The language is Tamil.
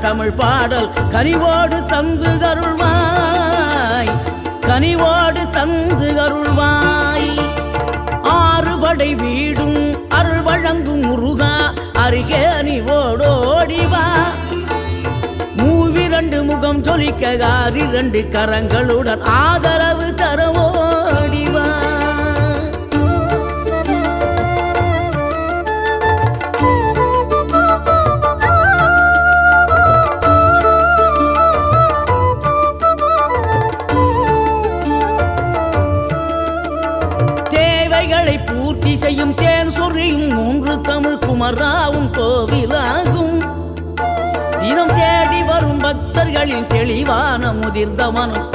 தமிழ் பாடல் கனிவோடு தந்து அருள்வாய், கனிவோடு தந்து அருள்வாய். ஆறுபடை வீடும் அருள் வழங்கும் முருகா அருகே அணிவோடோடிவா. மூவிரண்டு முகம் ஜொலிக்க 6 கரங்களுடன் ஆதரவு தரவோடிவா. தேவைகளை பூர்த்தி செய்யும் தேன் சொரியும் 3 தமிழ் குமராவும் கோவிலாகும். தினம் தேடி வரும் பக்தர்களின் தெளிவான முதிர்ந்த மனம்